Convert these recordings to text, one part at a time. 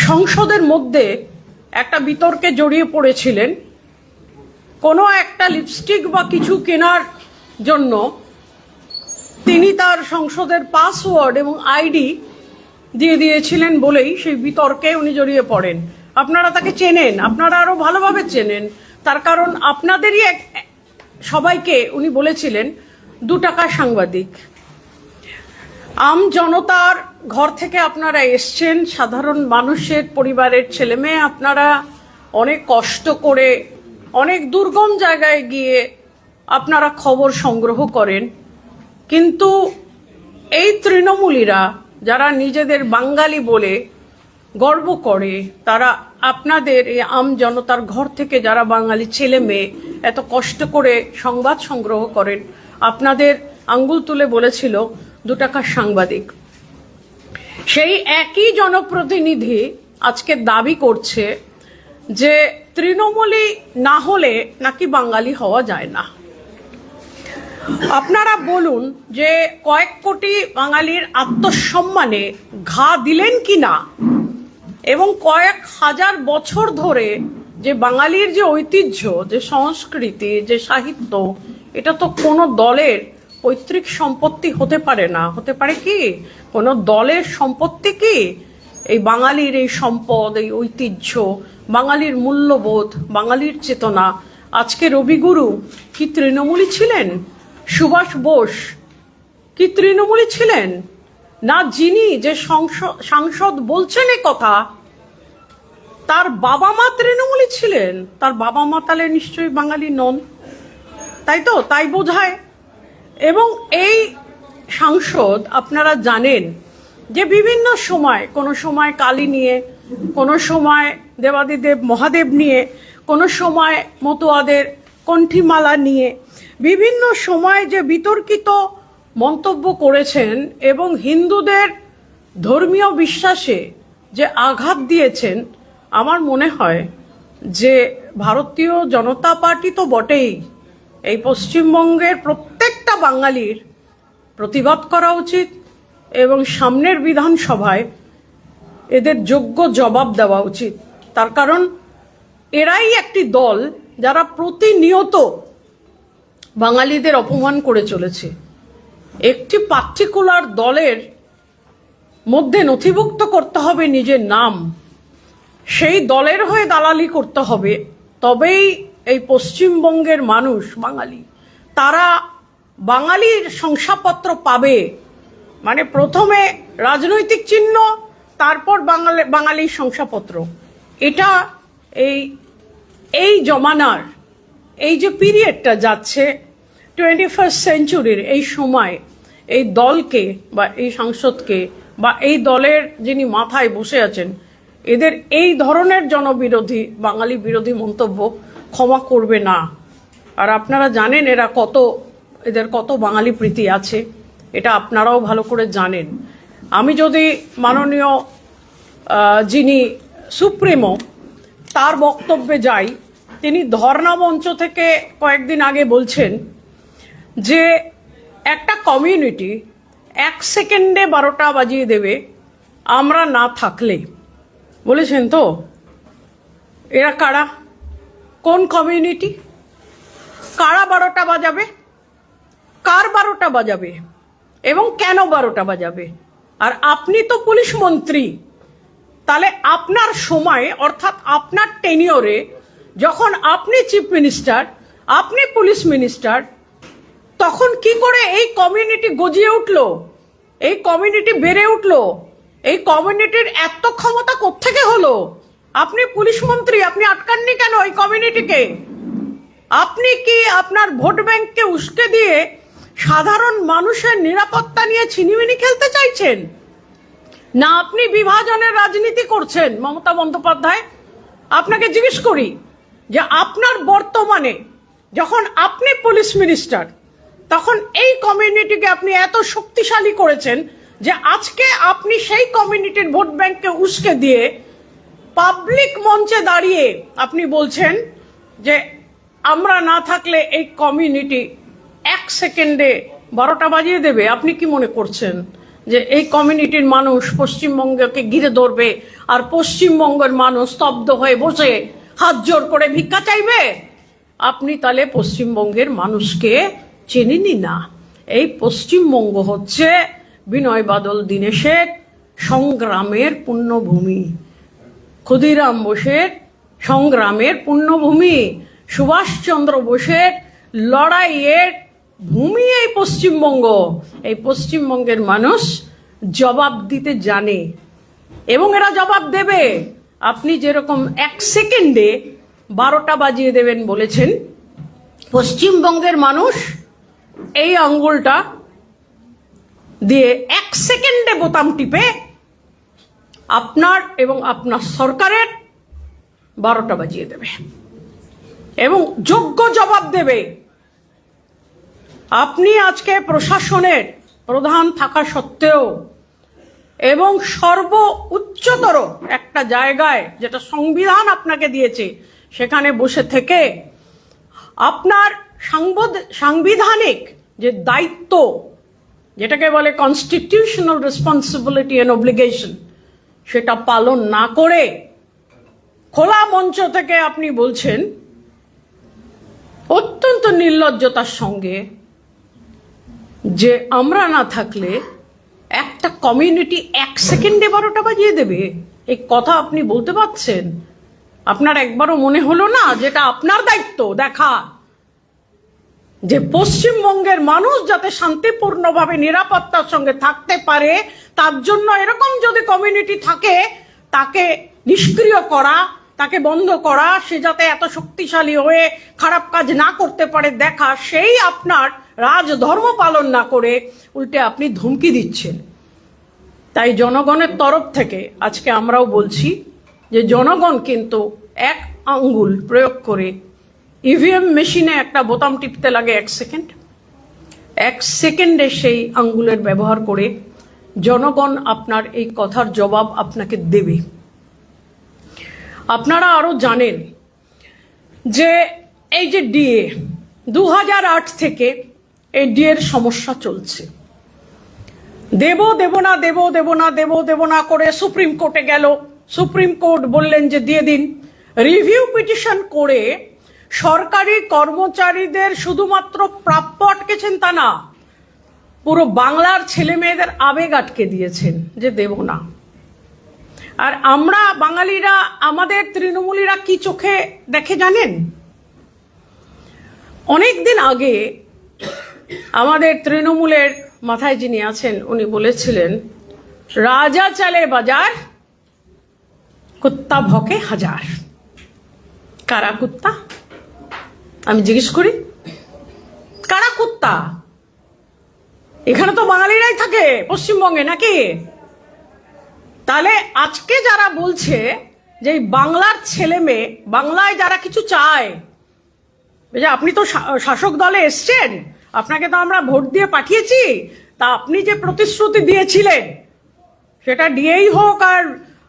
সংসদের মধ্যে একটা বিতর্কে জড়িয়ে পড়েছিলেন। কোনো একটা লিপস্টিক বা কিছু কেনার জন্য তিনি তার সংসদের পাসওয়ার্ড এবং আইডি দিয়ে দিয়েছিলেন বলেই সেই বিতর্কে উনি জড়িয়ে পড়েন। আপনারা তাকে চেনেন, আপনারা আরো ভালোভাবে চেনেন, তার কারণ আপনাদেরই সবাইকে উনি বলেছিলেন 2 টাকার সাংবাদিক। আম জনতার ঘর থেকে আপনারা এসছেন, সাধারণ মানুষের পরিবারের ছেলে মেয়ে, আপনারা অনেক কষ্ট করে অনেক দুর্গম জায়গায় গিয়ে আপনারা খবর সংগ্রহ করেন, কিন্তু এই তৃণমূলীরা যারা নিজেদের বাঙালি বলে গর্ব করে, তারা আপনাদের এই আম জনতার ঘর থেকে যারা বাঙালি ছেলে মেয়ে এত কষ্ট করে সংবাদ সংগ্রহ করেন, আপনাদের আঙ্গুল তুলে বলেছিল 2 টাকার সাংবাদিক। সেই একই জনপ্রতিনিধি আজকে দাবি করছে যে তৃণমূলী না হলে নাকি বাঙালি হওয়া যায় না। আপনারা বলুন যে কয়েক কোটি বাঙালির আত্মসম্মানে ঘা দিলেন কি না, এবং কয়েক হাজার বছর ধরে যে বাঙালির যে ঐতিহ্য, যে সংস্কৃতি, যে সাহিত্য, এটা তো কোনো দলের পৈতৃক সম্পত্তি হতে পারে না। হতে পারে কি কোনো দলের সম্পত্তি? কি এই বাঙালির এই সম্পদ, এই ঐতিহ্য, বাঙালির মূল্যবোধ, বাঙালির চেতনা। আজকে রবিগুরু কি তৃণমূলী ছিলেন? সুভাষ বোস কি তৃণমূলী ছিলেন না? যিনি যে সাংসদ বলছেন এ কথা, তার বাবা মা তৃণমূলী ছিলেন। তার বাবা মা তাহলে নিশ্চয়ই বাঙালি নন, তাই তো? তাই বোঝায়। এবং এই সাংসদ আপনারা জানেন যে বিভিন্ন সময়, কোনো সময় কালী নিয়ে, কোনো সময় দেবাদিদেব মহাদেব নিয়ে, কোনো সময় মতুয়াদের কণ্ঠীমালা নিয়ে বিভিন্ন সময় যে বিতর্কিত মন্তব্য করেছেন এবং হিন্দুদের ধর্মীয় বিশ্বাসে যে আঘাত দিয়েছেন, আমার মনে হয় যে ভারতীয় জনতা পার্টি তো বটেই, এই পশ্চিমবঙ্গের প্রত্যেকটা বাঙালির প্রতিবাদ করা উচিত এবং সামনের বিধানসভায় এদের যোগ্য জবাব দেওয়া উচিত। তার কারণ এরাই একটি দল যারা প্রতিনিয়ত বাঙালিদের অপমান করে চলেছে। একটি পার্টিকুলার দলের মধ্যে নথিভুক্ত করতে হবে নিজের নাম, সেই দলের হয়ে দালালি করতে হবে, তবেই এই পশ্চিমবঙ্গের মানুষ, বাঙালি, তারা বাঙালির শংসাপত্র পাবে। মানে প্রথমে রাজনৈতিক চিহ্ন, তারপর বাঙালির শংসাপত্র। এটা এই জমানার এই যে পিরিয়ডটা যাচ্ছে 21st সেঞ্চুরির এই সময়, এই দলকে বা এই সাংসদকে বা এই দলের যিনি মাথায় বসে আছেন, এদের এই ধরনের জনবিরোধী, বাঙালি বিরোধী মন্তব্য ক্ষমা করবে না। আর আপনারা জানেন এদের কত বাঙালি প্রীতি আছে, এটা আপনারাও ভালো করে জানেন। আমি যদি মাননীয় যিনি সুপ্রিমো তার বক্তব্যে যাই, তিনি ধর্ণা মঞ্চ থেকে কয়েকদিন আগে বলছেন যে একটা কমিউনিটি 1 সেকেন্ডে 12টা বাজিয়ে দেবে আমরা না থাকলে। বলেছেন তো? এরা কারা? কোন কমিউনিটি? কারা 12টা বাজাবে? কার 12টা বাজাবে এবং কেন 12টা বাজাবে? আর আপনি তো পুলিশ মন্ত্রী, তাহলে আপনার সময়, অর্থাৎ আপনার টেনিওরে, যখন আপনি চিফ মিনিস্টার, আপনি পুলিশ মিনিস্টার, তখন কি করে এই কমিউনিটি গজিয়ে উঠলো, এই কমিউনিটি বেড়ে উঠলো, এই কমিউনিটির এত ক্ষমতা কোত্থেকে হলো? আপনি পুলিশ মন্ত্রী, আপনি আটকাননি কেন এই কমিউনিটিকে? আপনি কি আপনার ভোট ব্যাংককে উস্কে দিয়ে সাধারণ মানুষের নিরাপত্তা নিয়ে ছিনিমিনি খেলতে চাইছেন? না আপনি বিভাজনের রাজনীতি করছেন? মমতা বন্দ্যোপাধ্যায়, আপনাকে জিজ্ঞেস করি যে আপনার বর্তমানে যখন আপনি পুলিশ মিনিস্টার, তখন এই কমিউনিটিকে আপনি এত শক্তিশালী করেছেন যে আজকে আপনি সেই কমিউনিটির ভোট ব্যাংককে উস্কে দিয়ে পাবলিক মঞ্চে দাঁড়িয়ে আপনি বলছেন যে আমরা না থাকলে এই কমিউনিটি 1 সেকেন্ডে 12টা বাজিয়ে দেবে। আপনি কি মনে করছেন যে এই কমিউনিটির মানুষ পশ্চিমবঙ্গকে ঘিরে ধরবে আর পশ্চিমবঙ্গের মানুষ স্তব্ধ হয়ে বসে হাত জোর করে ভিক্ষা চাইবে, আপনি তাহলে পশ্চিমবঙ্গের মানুষকে চেনেনই না। এই পশ্চিমবঙ্গ হচ্ছে বিনয় বাদল দীনেশের সংগ্রামের পুণ্যভূমি, ক্ষুদিরাম বোসের সংগ্রামের পুণ্যভূমি, সুভাষচন্দ্র বোসের লড়াইয়ের ভূমি এই পশ্চিমবঙ্গ। এই পশ্চিমবঙ্গের মানুষ জবাব দিতে জানে এবং এরা জবাব দেবে। আপনি যেরকম 1 সেকেন্ডে 12টা বাজিয়ে দেবেন বলেছেন, পশ্চিমবঙ্গের মানুষ এই আঙ্গুলটা দিয়ে 1 সেকেন্ডে বোতাম টিপে আপনার এবং আপনার সরকারের 12টা বাজিয়ে দেবে এবং যোগ্য জবাব দেবে। আপনি আজকে প্রশাসনের প্রধান থাকা সত্ত্বেও এবং সর্ব উচ্চতর একটা জায়গায় যেটা সংবিধান আপনাকে দিয়েছে সেখানে বসে থেকে আপনার সাংবিধানিক যে দায়িত্ব, যেটাকে বলে কনস্টিটিউশনাল রেসপন্সিবিলিটি এন্ড অব্লিগেশন, সেটা পালন না করে খোলা মঞ্চ থেকে আপনি বলছেন অত্যন্ত নির্লজ্জতার সঙ্গে যে আমরা না থাকলে একটা কমিউনিটি 1 সেকেন্ডে 12টা বাজিয়ে দেবে। এই কথা আপনি বলতে পারছেন? আপনার একবারও মনে হলো না যেটা আপনার দায়িত্ব দেখা, যে পশ্চিমবঙ্গের মানুষ যাতে শান্তিপূর্ণভাবে নিরাপত্তার সঙ্গে থাকতে পারে তার জন্য এরকম যদি কমিউনিটি থাকে তাকে নিষ্ক্রিয় করা, তাকে বন্ধ করা, সে যাতে এত শক্তিশালী হয়ে খারাপ কাজ না করতে পারে দেখা, সেই আপনার রাজধর্ম পালন না করে উল্টে আপনি ধমকি দিচ্ছেন। তাই জনগণের তরফ থেকে আজকে আমরাও বলছি যে জনগণ কিন্তু 1 আঙ্গুল প্রয়োগ করে ইভিএম মেশিনে একটা বোতাম টিপতে লাগে 1 সেকেন্ড। 1 সেকেন্ডে সেই আঙ্গুলের ব্যবহার করে জনগণ আপনার এই কথার জবাব আপনাকে দেবে। আপনারা আরো জানেন যে এই যে ডিএ 2008 থেকে এই ডিএর সমস্যা চলছে। দেব না করে সুপ্রিম কোর্টে গেল, সুপ্রিম কোর্ট বললেন যে দিয়ে দিন। রিভিউ পিটিশন করে সরকারি কর্মচারীদের শুধুমাত্র প্রাপ্য আটকেছেন তা না, পুরো বাংলার ছেলে মেয়েদের আবেগ আটকে দিয়েছেন যে দেব না। আর আমরা বাঙালিরা, আমাদের তৃণমূলীরা কি চোখে দেখে জানেন? অনেকদিন আগে আমাদের তৃণমূলের মাথায় যিনি আছেন উনি বলেছিলেন, রাজা চলে বাজার কুত্তা ভকে হাজার। কারা কুত্তা? আমি জিজ্ঞেস করি, কারা কুত্তা? এখানে তো বাঙালিরাই থাকে পশ্চিমবঙ্গে, নাকি? তাহলে আজকে যারা বলছে যে বাংলার ছেলে মেয়ে, বাংলায় যারা কিছু চায়, যে আপনি তো শাসক দলে এসছেন, আপনাকে তো আমরা ভোট দিয়ে পাঠিয়েছি, তা আপনি যে প্রতিশ্রুতি দিয়েছিলেন সেটা ডিএই হোক আর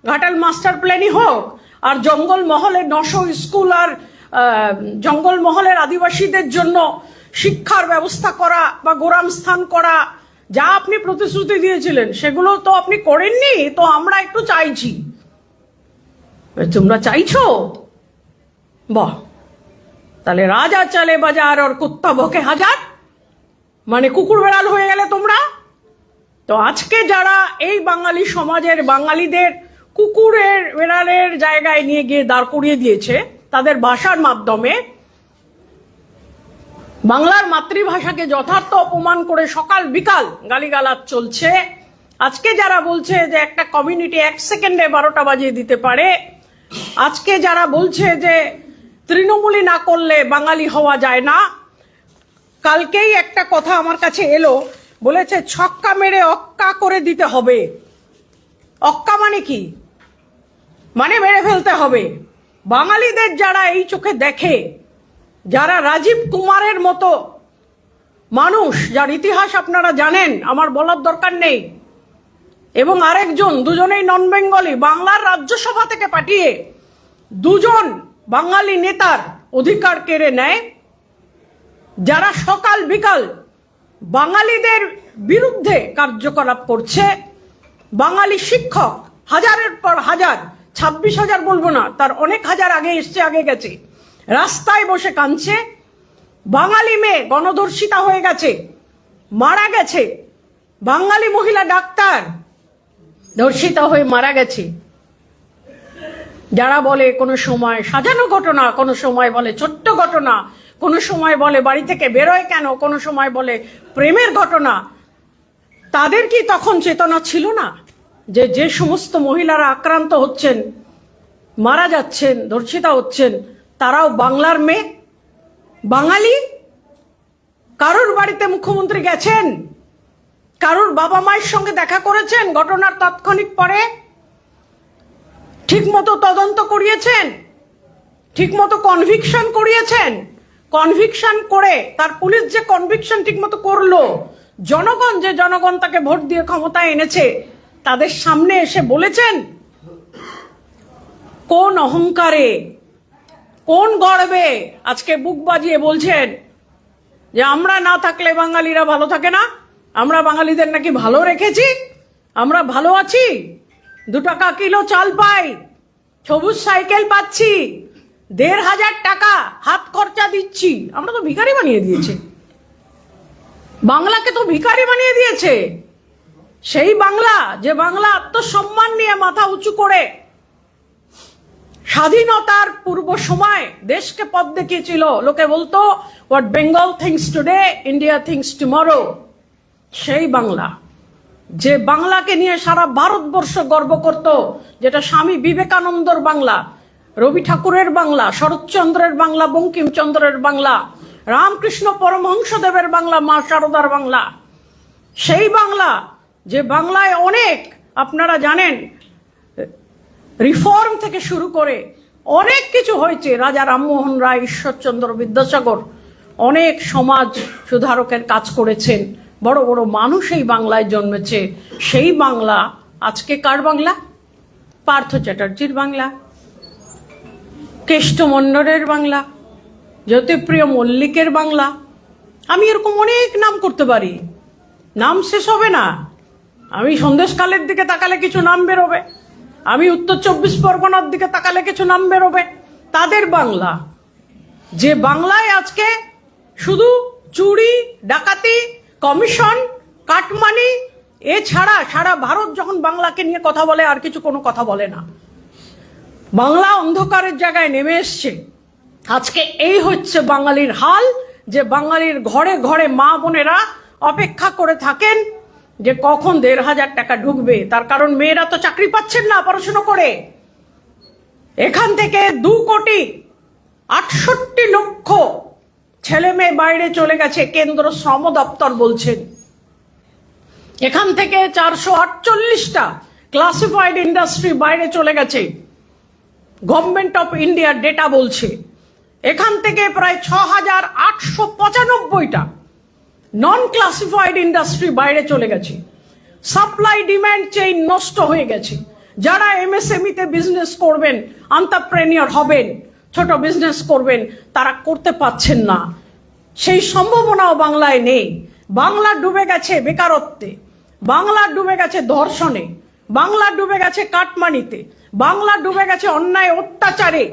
ঘাটাল মাস্টার প্ল্যানই হোক আর জঙ্গলমহলের 900 স্কুল আর জঙ্গলমহলের আদিবাসীদের জন্য শিক্ষার ব্যবস্থা করা বা গোরাম স্থান করা, যা আপনি প্রতিশ্রুতি দিয়েছিলেন সেগুলো তো আপনি করেননি। তো আমরা একটু চাইছি। তোমরা চাইছো? বাহ, তাহলে রাজা চলে বাজার আর কুত্তা ভকে হাজার, মানে কুকুর বেড়াল হয়ে গেলে তোমরা। তো আজকে যারা এই বাঙালি সমাজের বাঙালিদের কুকুরের বেড়ালের জায়গায় নিয়ে গিয়ে দাঁড় করিয়ে দিয়েছে তাদের ভাষার মাধ্যমে, বাংলার মাতৃভাষাকে যথার্থ অপমান করে সকাল বিকাল গালিগালাজ চলছে, আজকে যারা বলছে যে একটা কমিউনিটি 1 সেকেন্ডে 12টা বাজিয়ে দিতে পারে, আজকে যারা বলছে যে তৃণমূলী না করলে বাঙালি হওয়া যায় না, কালকেই একটা কথা আমার কাছে এলো, বলেছে ছক্কা মেরে অক্কা করে দিতে হবে। অক্কা মানে কি? মানে মেরে ফেলতে হবে। বাঙালিদের যারা এই চোখে দেখে, যারা রাজীব কুমারের মতো মানুষ, যার ইতিহাস আপনারা জানেন, আমার বলার দরকার নেই, এবং আরেকজন, দুজনেই নন বেঙ্গলি, বাংলার রাজ্যসভা থেকে পাঠিয়ে 2জন বাঙালি নেতার অধিকার কেড়ে নেয়, যারা সকাল বিকাল বাঙালিদের বিরুদ্ধে কার্যকলাপ করছে। বাঙালি শিক্ষক হাজারের পর হাজার, 26,000 বলবো না, তার অনেক হাজার আগে এসছে, আগে গেছে, রাস্তায় বসে কাঁদছে। বাঙালি মেয়ে গণধর্ষিতা হয়ে গেছে, মারা গেছে। বাঙালি মহিলা ডাক্তার ধর্ষিতা হয়ে মারা গেছে। যারা বলে কোনো সময় সাজানো ঘটনা, কোনো সময় বলে ছোট্ট ঘটনা, কোনো সময় বলে বাড়ি থেকে বেরোয় কেন, কোনো সময় বলে প্রেমের ঘটনা, তাদের কি তখন চেতনা ছিল না যে যে সমস্ত মহিলারা আক্রান্ত হচ্ছেন, মারা যাচ্ছেন, ধর্ষিতা হচ্ছেন, তারাও বাংলার মেয়ে, বাঙালি? কারোর বাড়িতে মুখ্যমন্ত্রী গেছেন? কারোর বাবা মায়ের সঙ্গে দেখা করেছেন ঘটনার তাৎক্ষণিক পরে? ঠিকমতো তদন্ত করিয়েছেন? ঠিকমতো কনভিকশন করিয়েছেন? কনভিকশন করে তার পুলিশ যে কনভিকশন ঠিকমতো করলো, জনগণ যে জনগণ তাকে ভোট দিয়ে ক্ষমতায় এনেছে, তাদের সামনে এসে বলেছেন? কোন অহংকারে, কোন গর্বে আজকে বুক বাজিয়ে বলছেন যে আমরা না থাকলে বাঙালিরা ভালো থাকে না, আমরা বাঙালিদের নাকি ভালো রেখেছি, আমরা ভালো আছি, 2 টাকা কিলো চাল পাই, সবুজ সাইকেল পাচ্ছি, 1,500 টাকা হাত খরচা দিচ্ছি। আমরা তো ভিখারি বানিয়ে দিয়েছে, বাংলাকে তো ভিখারি বানিয়ে দিয়েছে। সেই বাংলা, যে বাংলা আত্মসম্মান নিয়ে মাথা উঁচু করে স্বাধীনতার পূর্ব সময় দেশকে পথ দেখিয়েছিল। লোকে বলতো what Bengal things today, India things tomorrow. সেই বাংলা, যে বাংলাকে নিয়ে সারা ভারতবর্ষ গর্ব করত, যেটা স্বামী বিবেকানন্দর বাংলা, রবি ঠাকুরের বাংলা, শরৎচন্দ্রের বাংলা, বঙ্কিমচন্দ্রের বাংলা, রামকৃষ্ণ পরমহংসদেবের বাংলা, মা শারদার বাংলা। সেই বাংলা, যে বাংলায় অনেক, আপনারা জানেন, রিফর্ম থেকে শুরু করে অনেক কিছু হয়েছে। রাজা রামমোহন রায়, ঈশ্বরচন্দ্র বিদ্যাসাগর অনেক সমাজ সুধারকের কাজ করেছেন। বড় বড় মানুষ এই বাংলায় জন্মেছে। সেই বাংলা আজকে কার বাংলা? পার্থ চ্যাটার্জির বাংলা, কেষ্টমণ্ডলের বাংলা, জ্যোতিপ্রিয় মল্লিকের বাংলা। আমি এরকম অনেক নাম করতে পারি, নাম শেষ হবে না। আমি সন্দেশকালের দিকে তাকালে কিছু নাম বেরোবে, আমি উত্তর 24 পরগনার দিকে তাকালে কিছু নাম বেরোবে। তাদের বাংলা, যে বাংলায় আজকে শুধু চুরি, ডাকাতি, কমিশন, কাটমানি, এছাড়া সারা ভারত যখন বাংলাকে নিয়ে কথা বলে আর কিছু কোনো কথা বলে না। বাংলা অন্ধকারের জায়গায় নেমে এসছে। আজকে এই হচ্ছে বাঙালির হাল, যে বাঙালির ঘরে ঘরে মা বোনেরা অপেক্ষা করে থাকেন যে কখন 1,500 টাকা ঢুকবে। তার কারণ মেয়েরা তো চাকরি পাচ্ছেন না পড়াশোনা করে। এখান থেকে 2,68,00,000 ছেলে মেয়ে বাইরে চলে গেছে, কেন্দ্র শ্রম দপ্তর বলছেন। এখান থেকে 448টা ক্লাসিফাইড ইন্ডাস্ট্রি বাইরে চলে গেছে, গভর্নমেন্ট অফ ইন্ডিয়ার ডেটা বলছে। এখান থেকে প্রায় 6,895টা নন ক্লাসিফাইড ইন্ডাস্ট্রি বাইরে চলে গেছে। সাপ্লাই ডিম্যান্ড চেইন নষ্ট হয়ে গেছে। যারা এমএসএমইতে বিজনেস করবেন, এন্টারপ্রেনিয়র হবেন, ছোট বিজনেস করবেন, তারা করতে পারছেন না। সেই সম্ভাবনাও বাংলায় নেই। বাংলা ডুবে গেছে বেকারত্বে, বাংলা ডুবে গেছে ধর্ষণে, বাংলা ডুবে গেছে কাটমানিতে, বাংলা ডুবে গেছে অন্যায় অত্যাচারে।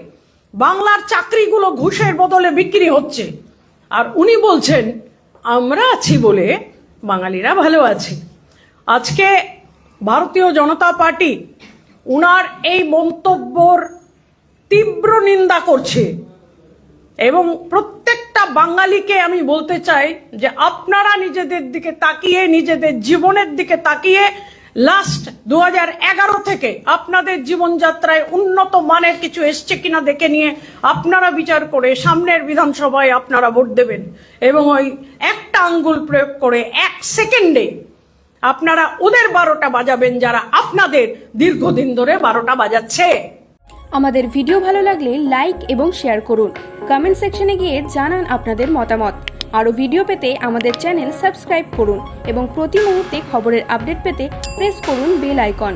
বাংলার চাকরিগুলো ঘুষের বদলে বিক্রি হচ্ছে। আর উনি বলছেন আমরা আছি বলে বাঙালিরা ভালো আছে। আজকে ভারতীয় জনতা পার্টি উনার এই মন্তব্যর তীব্র নিন্দা করছে এবং প্রত্যেকটা বাঙালিকে আমি বলতে চাই যে আপনারা নিজেদের দিকে তাকিয়ে, নিজেদের জীবনের দিকে তাকিয়ে লাস্ট 2011 থেকে আপনাদের জীবনযাত্রায় উন্নত মানের কিছু এসছে কিনা দেখে নিয়ে আপনারা বিচার করে সামনের বিধানসভায় আপনারা ভোট দেবেন এবং ওই একটা আঙ্গুল প্রয়োগ করে 1 সেকেন্ডে আপনারা ওদের 12টা বাজাবেন যারা আপনাদের দীর্ঘদিন ধরে 12টা বাজাচ্ছে। আমাদের ভিডিও ভালো লাগলে লাইক এবং শেয়ার করুন। কমেন্ট সেকশনে গিয়ে জানান আপনাদের মতামত। আরও ভিডিও পেতে আমাদের চ্যানেল সাবস্ক্রাইব করুন এবং প্রতি মুহূর্তে খবরের আপডেট পেতে প্রেস করুন বেল আইকন।